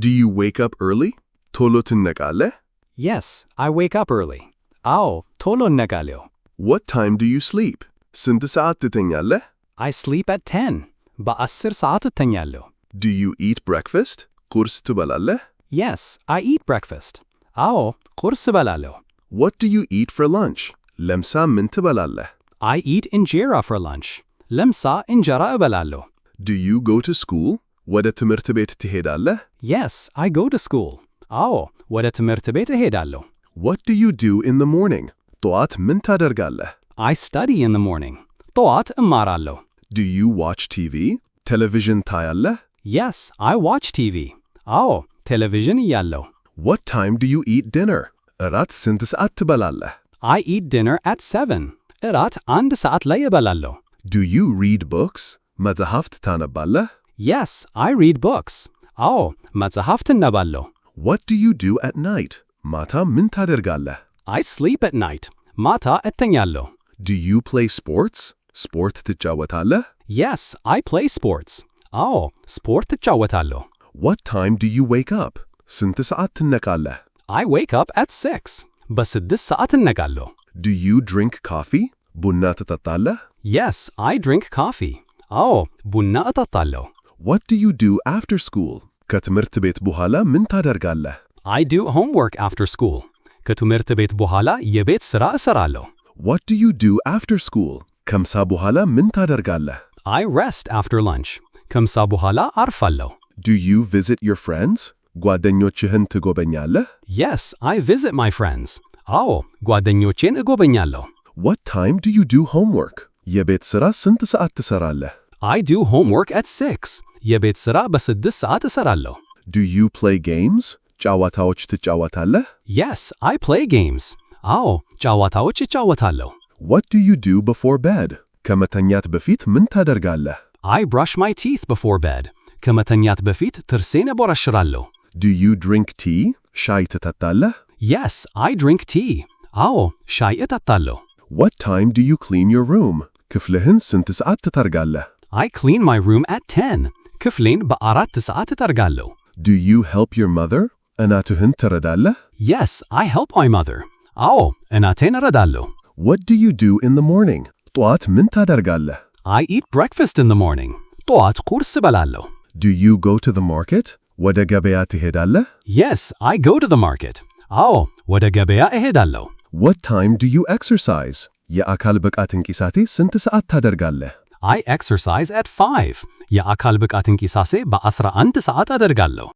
Do you wake up early? ቶሎ ትነቃለህ? Yes, I wake up early. አዎ ቶሎ እነቃለሁ። What time do you sleep? ስንት ሰዓት ትተኛለህ? I sleep at 10. በ10 ሰዓት እተኛለሁ። Do you eat breakfast? ቁርስ ትበላለህ? Yes, I eat breakfast. አዎ ቁርስ እበላለሁ። What do you eat for lunch? ለምሳ ምን ትበላለህ? I eat injera for lunch. ለምሳ እንጀራ እበላለሁ። Do you go to school? ወደ ትምህርት ቤት ትሄዳለህ? Yes, I go to school. አዎ ወደ ትምህርት ቤት እሄዳለሁ። What do you do in the morning? ጠዋት ምን ታደርጋለህ? I study in the morning. ጠዋት እማራለሁ። Do you watch TV? ቴሌቪዥን ታያለህ? Yes, I watch TV. አዎ ቴሌቪዥን እያለሁ። What time do you eat dinner? እራት ስንት ሰዓት ትበላለህ? I eat dinner at 7. እራት 1 ሰዓት ላይ እበላለሁ። Do you read books? መጽሐፍት ታነባለህ? Yes, I read books. አዎ መጽሐፍት እነባለሁ። What do you do at night? ማታ ምን ታደርጋለህ? I sleep at night. ማታ እተኛለሁ። Do you play sports? ስፖርት ትጫወታለህ? Yes, I play sports. አዎ ስፖርት እጫወታለሁ። What time do you wake up? ስንት ሰዓት ትነቃለህ? I wake up at 6. በ6 ሰዓት እነቃለሁ። Do you drink coffee? ቡና ትጠጣለህ? Yes, I drink coffee. አዎ ቡና እጠጣለሁ። What do you do after school? ከትምህርት ቤት በኋላ ምን ታደርጋለህ? I do homework after school. ከትምህርት ቤት በኋላ የቤት ሥራ እሰራለሁ። What do you do after school? ከምሳ በኋላ ምን ታደርጋለህ? I rest after lunch. ከምሳ በኋላ አርፋለሁ። Do you visit your friends? ጓደኞችህን ትጎበኛለህ? Yes, I visit my friends. አዎ ጓደኞቼን እጎበኛለሁ። What time do you do homework? የቤት ሥራ ስንት ሰዓት ትሰራለህ? I do homework at 6. የቤት ሥራ በ6 ሰዓት እሰራለሁ። Do you play games? ጨዋታዎች ትጫወታለህ? Yes, I play games. አዎ ጨዋታዎች እጫወታለሁ። What do you do before bed? ከመተኛት በፊት ምን ታደርጋለህ? I brush my teeth before bed. ከመተኛት በፊት ጥርሴን እቦረሽራለሁ። Do you drink tea? ሻይ ትጠጣለህ? Yes, I drink tea. አዎ ሻይ እጠጣለሁ። What time do you clean your room? ክፍልህን ስንት ሰዓት ትጠርጋለህ? I clean my room at 10. ክፍሌን በ4 ሰዓት እጠርጋለሁ። Do you help your mother? እናትህን ትረዳለህ? Yes, I help my mother. አዎ እናቴን እረዳለሁ። What do you do in the morning? ጠዋት ምን ታደርጋለህ? I eat breakfast in the morning. ጠዋት ቁርስ እበላለሁ። Do you go to the market? ወደ ገበያ ትሄዳለህ? Yes, I go to the market. አዎ ወደ ገበያ እሄዳለሁ። What time do you exercise? የአካል ብቃት እንቅስቃሴ ስንት ሰዓት ታደርጋለህ? I exercise at 5. የአካል ብቃት እንቅስቃሴ በ11 ሰዓት አደርጋለሁ።